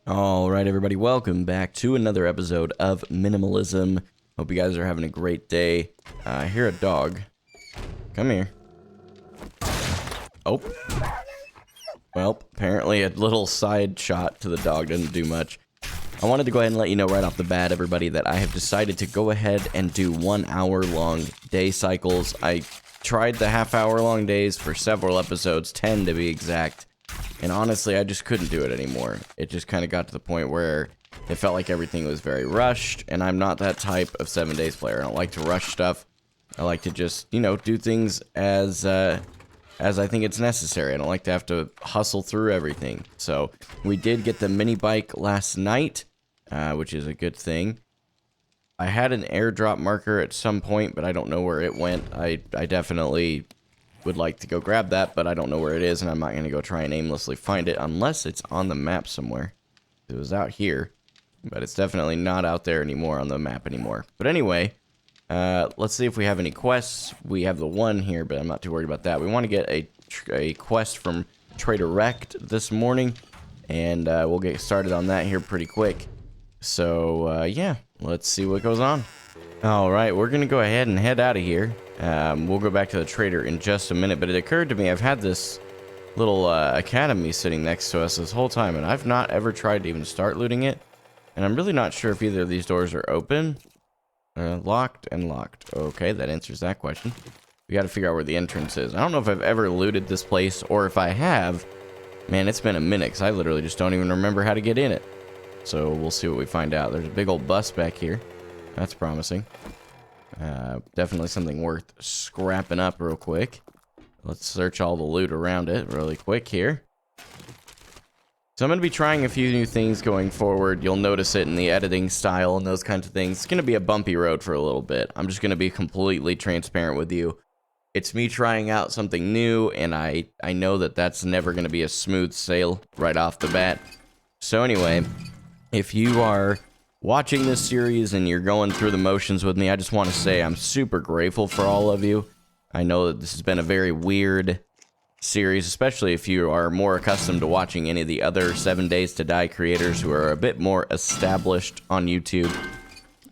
Alright everybody, welcome back to another episode of Minimalism. Hope you guys are having a great day. I hear a dog. Come here. Oh. Well, apparently a little side shot to the dog didn't do much. I wanted to go ahead and let you know right off the bat, everybody, that I have decided to go ahead and do 1 hour long day cycles. I tried the half-hour long days for several episodes, 10 to be exact. And honestly, I just couldn't do it anymore. It just kind of got to the point where it felt like everything was very rushed, and I'm not that type of 7 days player. I don't like to rush stuff. I like to just, you know, do things as I think it's necessary. I don't like to have to hustle through everything. So we did get the mini bike last night, which is a good thing. I had an airdrop marker at some point, but I don't know where it went. I definitely would like to go grab that, but I don't know where it is, and I'm not going to go try and aimlessly find it unless it's on the map somewhere. It was out here, but it's definitely not out there anymore on the map anymore. But anyway, let's see if we have any quests. We have the one here, but I'm not too worried about that. We want to get a quest from Trader Wrecked this morning, and we'll get started on that here pretty quick. So, yeah, let's see what goes on. Alright, we're going to go ahead and head out of here. We'll go back to the trader in just a minute, but it occurred to me I've had this little academy sitting next to us this whole time, and I've not ever tried to even start looting it. And I'm really not sure if either of these doors are open. Locked and locked. Okay, that answers that question. We got to figure out where the entrance is. I don't know if I've ever looted this place, or if I have, man, it's been a minute, because I literally just don't even remember how to get in it. So we'll see what we find out. There's a big old bus back here. That's promising. Definitely something worth scrapping up real quick. Let's search all the loot around it really quick here. So I'm going to be trying a few new things going forward. You'll notice it in the editing style and those kinds of things. It's going to be a bumpy road for a little bit. I'm just going to be completely transparent with you. It's me trying out something new, and I know that that's never going to be a smooth sail right off the bat. So anyway, if you are watching this series and you're going through the motions with me, I just want to say I'm super grateful for all of you. I know that this has been a very weird series, especially if you are more accustomed to watching any of the other 7 Days to Die creators who are a bit more established on YouTube.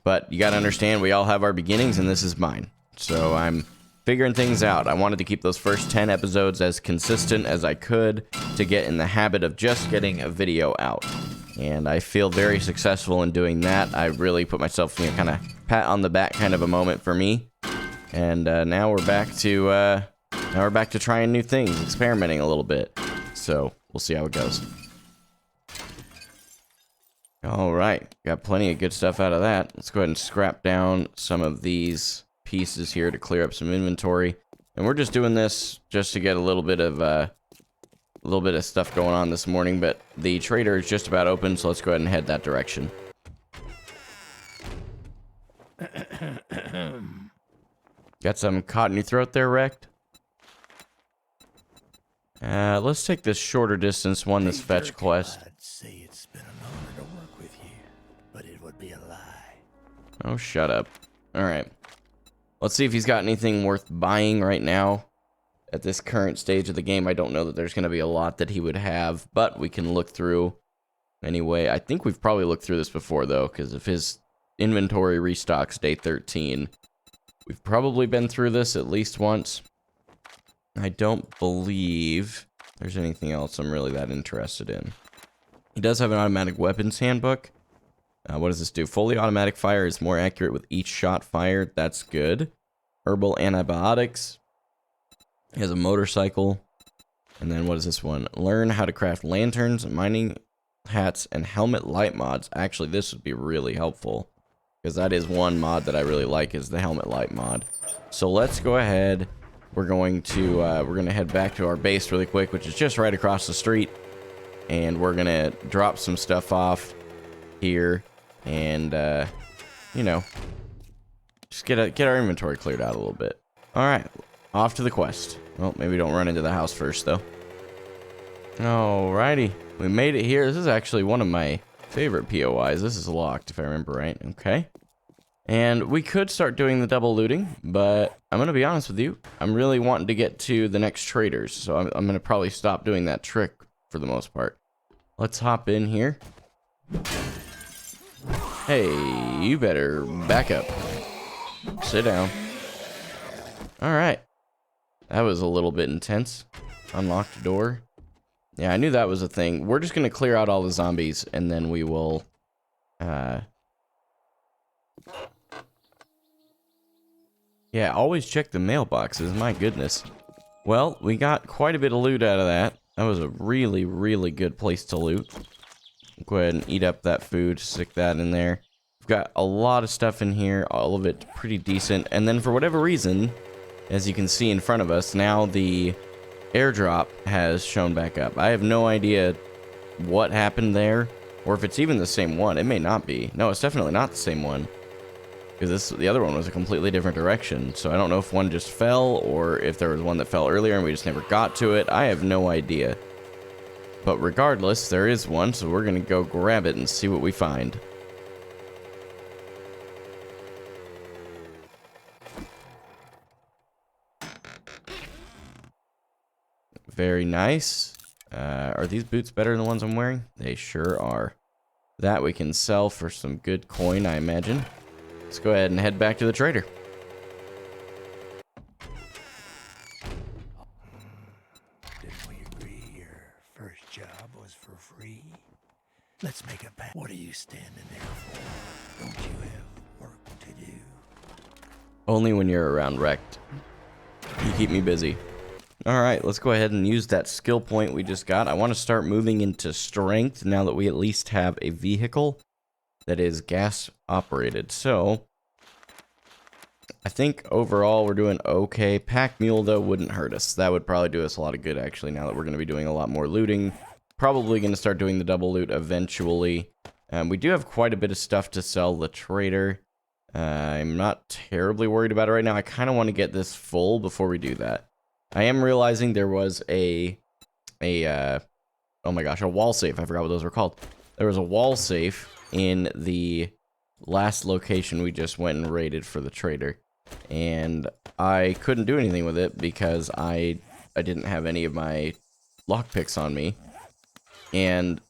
But you gotta understand, we all have our beginnings, and this is mine. So I'm figuring things out. I wanted to keep those first 10 episodes as consistent as I could to get in the habit of just getting a video out. And I feel very successful in doing that. I really put myself, you know, kind of pat on the back kind of a moment for me. And now we're back to trying new things, experimenting a little bit. So we'll see how it goes. All right, got plenty of good stuff out of that. Let's go ahead and scrap down some of these pieces here to clear up some inventory. And we're just doing this just to get a little bit of stuff going on this morning, but the trader is just about open, so let's go ahead and head that direction. Got some caught in your throat there, Wrecked? Let's take this shorter distance one, this fetch quest. I'd say it's been an honor to work with you, but it would be a lie. Oh, shut up. Alright. Let's see if he's got anything worth buying right now. At this current stage of the game, I don't know that there's going to be a lot that he would have, but we can look through anyway. I think we've probably looked through this before, though, because if his inventory restocks day 13, we've probably been through this at least once. I don't believe there's anything else I'm really that interested in. He does have an automatic weapons handbook. What does this do? Fully automatic fire is more accurate with each shot fired. That's good. Herbal antibiotics. He has a motorcycle. And then what is this one? Learn how to craft lanterns, mining hats, and helmet light mods. Actually, this would be really helpful, because that is one mod that I really like, is the helmet light mod. So let's go ahead. We're going to head back to our base really quick, which is just right across the street. And we're going to drop some stuff off here. And, you know, just get our inventory cleared out a little bit. All right, off to the quest. Well, maybe don't run into the house first, though. Alrighty, we made it here. This is actually one of my favorite POIs. This is locked, if I remember right. Okay. And we could start doing the double looting, but I'm going to be honest with you. I'm really wanting to get to the next traders, so I'm going to probably stop doing that trick for the most part. Let's hop in here. Hey, you better back up. Sit down. Alright. That was a little bit intense. Unlocked door. Yeah, I knew that was a thing. We're just gonna clear out all the zombies, and then we will, yeah, always check the mailboxes, my goodness. Well, we got quite a bit of loot out of that. That was a really, really good place to loot. Go ahead and eat up that food, stick that in there. We've got a lot of stuff in here, all of it pretty decent. And then for whatever reason, as you can see in front of us, now the airdrop has shown back up. I have no idea what happened there, or if it's even the same one. It may not be. No, it's definitely not the same one, because the other one was a completely different direction. So I don't know if one just fell, or if there was one that fell earlier and we just never got to it. I have no idea. But regardless, there is one, so we're gonna go grab it and see what we find. Very nice. Are these boots better than the ones I'm wearing? They sure are. That we can sell for some good coin, I imagine. Let's go ahead and head back to the trader. Didn't we agree your first job was for free? Let's make a pact. What are you standing there for? Don't you have work to do? Only when you're around wrecked. You keep me busy. Alright, let's go ahead and use that skill point we just got. I want to start moving into strength now that we at least have a vehicle that is gas operated. So, I think overall we're doing okay. Pack mule, though, wouldn't hurt us. That would probably do us a lot of good, actually, now that we're going to be doing a lot more looting. Probably going to start doing the double loot eventually. We do have quite a bit of stuff to sell the trader. I'm not terribly worried about it right now. I kind of want to get this full before we do that. I am realizing there was oh my gosh, a wall safe. I forgot what those were called. There was a wall safe in the last location we just went and raided for the trader. And I couldn't do anything with it because I didn't have any of my lockpicks on me. And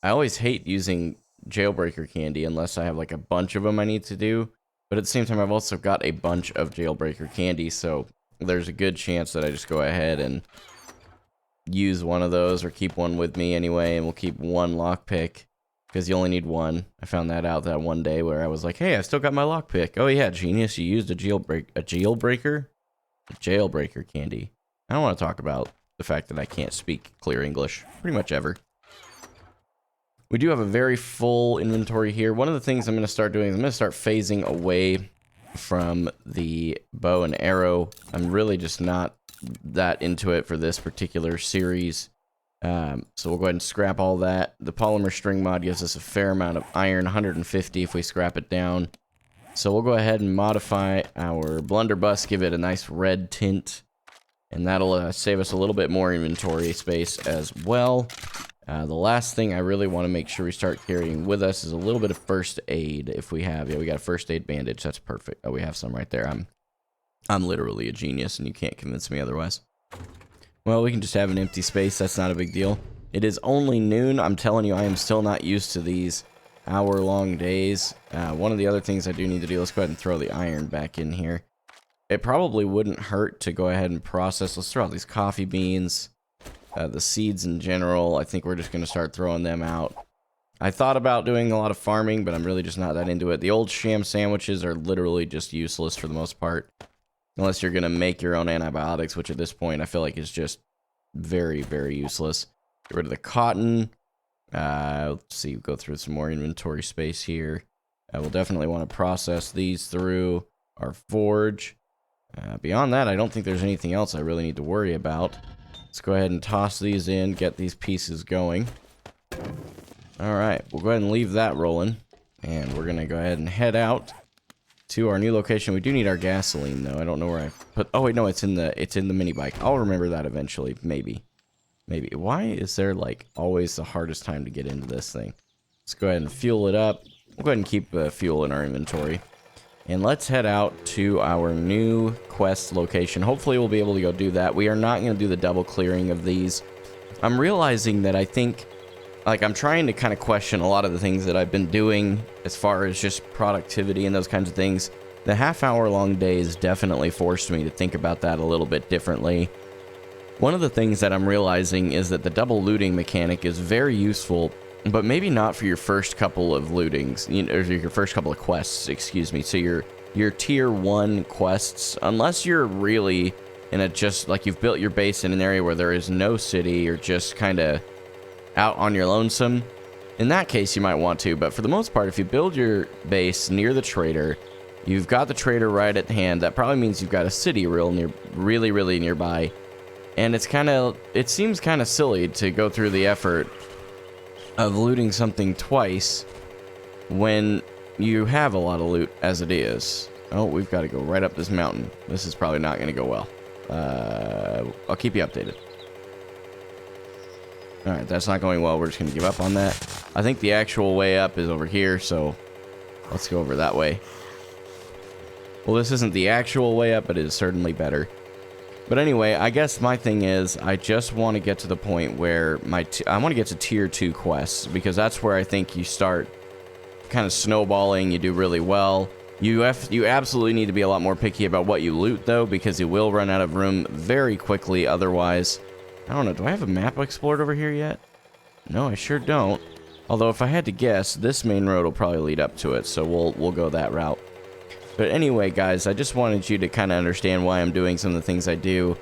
I always hate using jailbreaker candy unless I have like a bunch of them I need to do. But at the same time, I've also got a bunch of jailbreaker candy, so there's a good chance that I just go ahead and use one of those or keep one with me anyway, and we'll keep one lockpick because you only need one. I found that out that one day where I was like, hey, I still got my lockpick. Oh yeah, genius, you used a jailbreaker candy. I don't want to talk about the fact that I can't speak clear English pretty much ever. We do have a very full inventory here. One of the things I'm going to start doing is I'm going to start phasing away from the bow and arrow. I'm really just not that into it for this particular series. So we'll go ahead and scrap all that. The polymer string mod gives us a fair amount of iron, 150 if we scrap it down. So we'll go ahead and modify our blunderbuss, give it a nice red tint, and that'll save us a little bit more inventory space as well. The last thing I really want to make sure we start carrying with us is a little bit of first aid if we have. Yeah, we got a first aid bandage. That's perfect. Oh, we have some right there. I'm literally a genius, and you can't convince me otherwise. Well, we can just have an empty space. That's not a big deal. It is only noon. I'm telling you, I am still not used to these hour-long days. One of the other things I do need to do, let's go ahead and throw the iron back in here. It probably wouldn't hurt to go ahead and process. Let's throw out these coffee beans. The seeds in general, I think we're just going to start throwing them out. I thought about doing a lot of farming, but I'm really just not that into it. The old sham sandwiches are literally just useless for the most part. Unless you're going to make your own antibiotics, which at this point I feel like is just very, very useless. Get rid of the cotton. Let's see, go through some more inventory space here. We'll definitely want to process these through our forge. Beyond that, I don't think there's anything else I really need to worry about. Let's go ahead and toss these in, get these pieces going. Alright, we'll go ahead and leave that rolling. And we're going to go ahead and head out to our new location. We do need our gasoline, though. I don't know where I put... Oh, wait, no, it's in the mini bike. I'll remember that eventually, maybe. Maybe. Why is there, like, always the hardest time to get into this thing? Let's go ahead and fuel it up. We'll go ahead and keep fuel in our inventory. And let's head out to our new quest location. Hopefully we'll be able to go do that. We are not going to do the double clearing of these. I'm realizing that I think like, I'm trying to kind of question a lot of the things that I've been doing as far as just productivity and those kinds of things. The half-hour-long days definitely forced me to think about that a little bit differently. One of the things that I'm realizing is that the double looting mechanic is very useful, but maybe not for your first couple of lootings, or your first couple of quests, excuse me. So your tier 1 quests, unless you're really in a just, like, you've built your base in an area where there is no city, or just kind of out on your lonesome, in that case you might want to. But for the most part, if you build your base near the trader, you've got the trader right at hand, that probably means you've got a city really nearby. And it seems kind of silly to go through the effort of looting something twice when you have a lot of loot as it is. Oh, we've got to go right up this mountain. This is probably not going to go well. I'll keep you updated. Alright, that's not going well. We're just going to give up on that. I think the actual way up is over here, so let's go over that way. Well, this isn't the actual way up, but it is certainly better. But anyway, I guess my thing is, I just want to get to the point where I want to get to tier 2 quests, because that's where I think you start kind of snowballing. You do really well. You absolutely need to be a lot more picky about what you loot, though, because you will run out of room very quickly otherwise. I don't know, do I have a map explored over here yet? No, I sure don't. Although, if I had to guess, this main road will probably lead up to it, so we'll go that route. But anyway, guys, I just wanted you to kind of understand why I'm doing some of the things I do.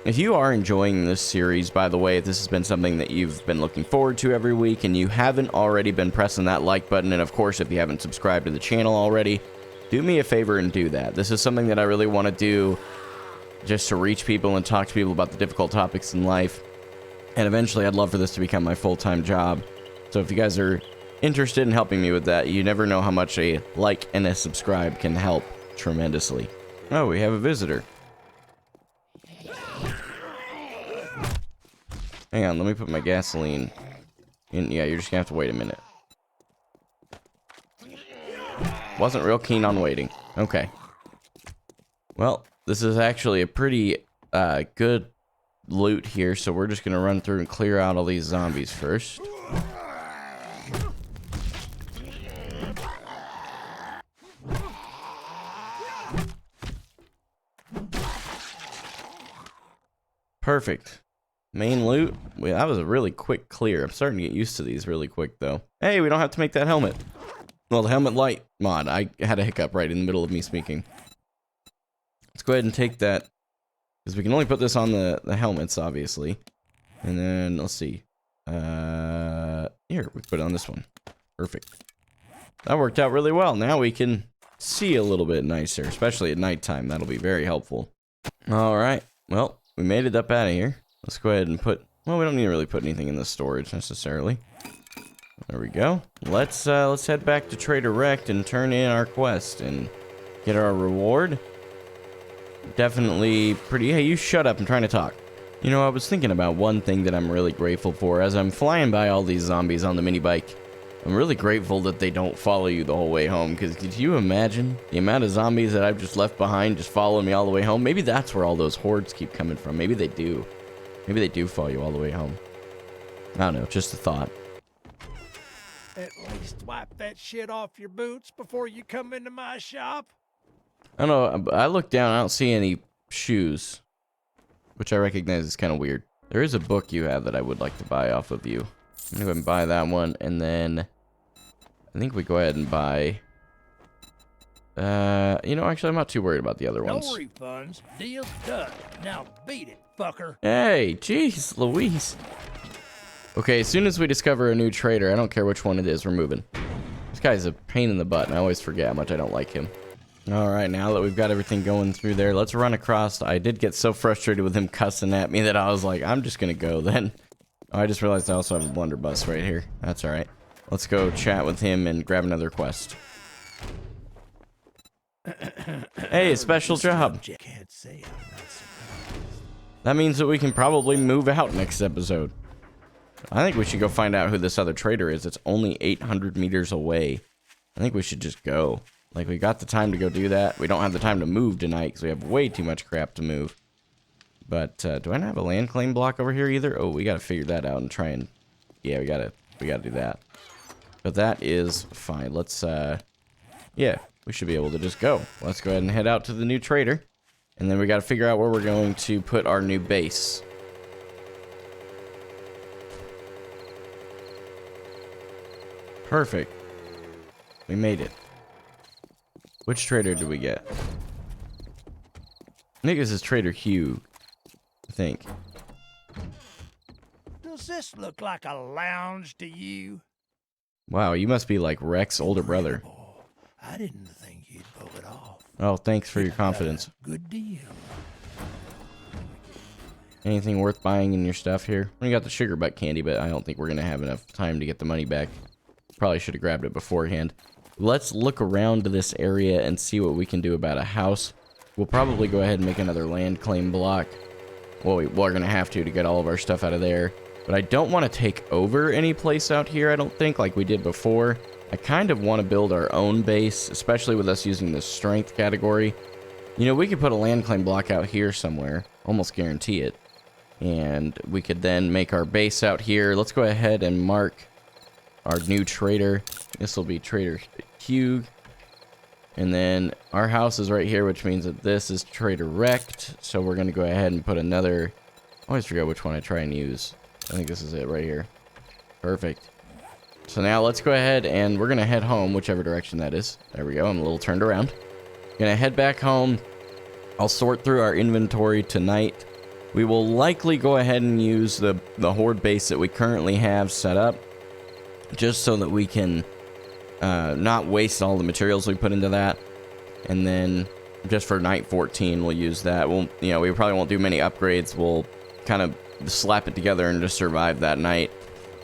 If you are enjoying this series, by the way, if this has been something that you've been looking forward to every week, and you haven't already been pressing that like button, and of course, if you haven't subscribed to the channel already, do me a favor and do that. This is something that I really want to do just to reach people and talk to people about the difficult topics in life. And eventually, I'd love for this to become my full-time job. So if you guys are interested in helping me with that, you never know how much a like and a subscribe can help tremendously. Oh, we have a visitor. Hang on, let me put my gasoline in. Yeah, you're just gonna have to wait a minute. Wasn't real keen on waiting. Okay. Well, this is actually a pretty good loot here, so we're just gonna run through and clear out all these zombies first. Perfect. Main loot. Well, that was a really quick clear. I'm starting to get used to these really quick, though. Hey, we don't have to make that helmet. Well, the helmet light mod. I had a hiccup right in the middle of me speaking. Let's go ahead and take that, because we can only put this on the helmets, obviously. And then, let's see. Here, we put it on this one. Perfect. That worked out really well. Now we can see a little bit nicer, especially at nighttime. That'll be very helpful. All right. Well, we made it up out of here. Let's go ahead and put... Well, we don't need to really put anything in the storage, necessarily. There we go. Let's head back to Trader Rect and turn in our quest and get our reward. Definitely pretty... Hey, you shut up. I'm trying to talk. You know, I was thinking about one thing that I'm really grateful for. As I'm flying by all these zombies on the mini bike, I'm really grateful that they don't follow you the whole way home, because could you imagine the amount of zombies that I've just left behind just following me all the way home? Maybe that's where all those hordes keep coming from. Maybe they do. Maybe they do follow you all the way home. I don't know, just a thought. At least wipe that shit off your boots before you come into my shop. I don't know, I look down, I don't see any shoes, which I recognize is kind of weird. There is a book you have that I would like to buy off of you. I'm gonna go ahead and buy that one, and then I think we go ahead and buy... you know, actually, I'm not too worried about the other ones. No refunds. Deal done. Now beat it, fucker. Hey, jeez, Louise. Okay, as soon as we discover a new trader, I don't care which one it is, we're moving. This guy's a pain in the butt, and I always forget how much I don't like him. Alright, now that we've got everything going through there, let's run across. I did get so frustrated with him cussing at me that I was like, I'm just gonna go then. Oh, I just realized I also have a blunderbuss right here. That's alright. Let's go chat with him and grab another quest. Hey, special job. That means that we can probably move out next episode. I think we should go find out who this other trader is. It's only 800 meters away. I think we should just go. Like, we got the time to go do that. We don't have the time to move tonight because we have way too much crap to move. But, do I not have a land claim block over here either? Oh, we gotta figure that out and try and... Yeah, we gotta we gotta do that. But that is fine. Let's, yeah, we should be able to just go. Let's go ahead and head out to the new trader. And then we gotta figure out where we're going to put our new base. Perfect. We made it. Which trader did we get? I think this is Trader Hugh. I think. Does this look like a lounge to you? Wow, you must be like Rex's older brother. Incredible. I didn't think you'd pull it off. Oh, thanks for your confidence. Good deal. Anything worth buying in your stuff here? We got the sugar butt candy, but I don't think we're gonna have enough time to get the money back. Probably should have grabbed it beforehand. Let's look around this area and see what we can do about a house. We'll probably go ahead and make another land claim block. Well, we're gonna have to get all of our stuff out of there. But I don't want to take over any place out here, I don't think, like we did before. I kind of want to build our own base, especially with us using the strength category. You know, we could put a land claim block out here somewhere, almost guarantee it. And we could then make our base out here. Let's go ahead and mark our new trader. This will be Trader Hugh. And then our house is right here, which means that this is Trader Wrecked. So we're going to go ahead and put another... I always forget which one I try and use. I think this is it right here. Perfect. So now let's go ahead and we're going to head home, whichever direction that is. There we go. I'm a little turned around. Going to head back home. I'll sort through our inventory tonight. We will likely go ahead and use the horde base that we currently have set up, just so that we can not waste all the materials we put into that. And then just for night 14, we'll use that. We'll, you know, we probably won't do many upgrades. We'll kind of slap it together and just survive that night.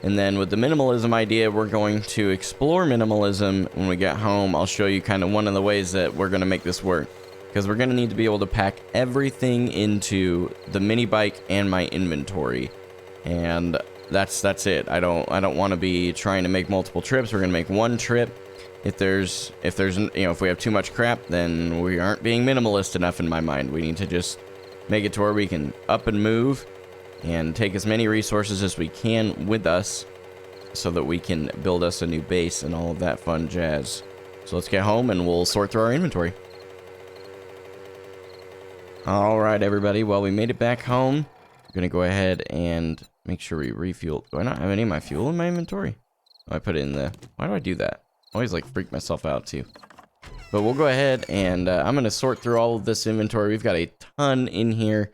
And then with the minimalism idea, we're going to explore minimalism when we get home. I'll show you kind of one of the ways that we're going to make this work, because we're going to need to be able to pack everything into the mini bike and my inventory. And that's it. I don't want to be trying to make multiple trips. We're going to make one trip. If there's you know, if we have too much crap, then we aren't being minimalist enough in my mind. We need to just make it to where we can up and move and take as many resources as we can with us so that we can build us a new base and all of that fun jazz. So let's get home and we'll sort through our inventory. All right, everybody. Well, we made it back home. I'm going to go ahead and make sure we refuel. Do I not have any of my fuel in my inventory? Oh, I put it in the... Why do I do that? I always, like, freak myself out, too. But we'll go ahead and I'm going to sort through all of this inventory. We've got a ton in here.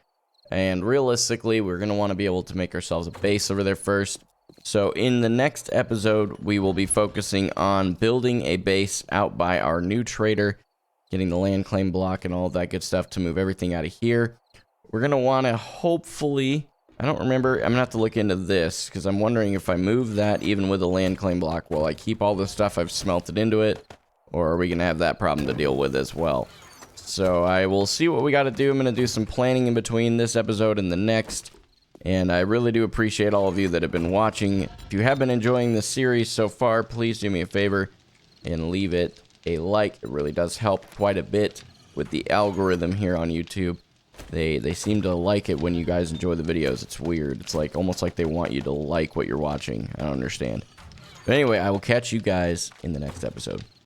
And realistically, we're going to want to be able to make ourselves a base over there first. So in the next episode, we will be focusing on building a base out by our new trader, getting the land claim block and all of that good stuff to move everything out of here. We're going to want to hopefully... I don't remember. I'm going to have to look into this, because I'm wondering if I move that even with a land claim block, will I keep all the stuff I've smelted into it? Or are we going to have that problem to deal with as well? So I will see what we got to do. I'm going to do some planning in between this episode and the next. And I really do appreciate all of you that have been watching. If you have been enjoying this series so far, please do me a favor and leave it a like. It really does help quite a bit with the algorithm here on YouTube. They seem to like it when you guys enjoy the videos. It's weird. It's like almost like they want you to like what you're watching. I don't understand. But anyway, I will catch you guys in the next episode.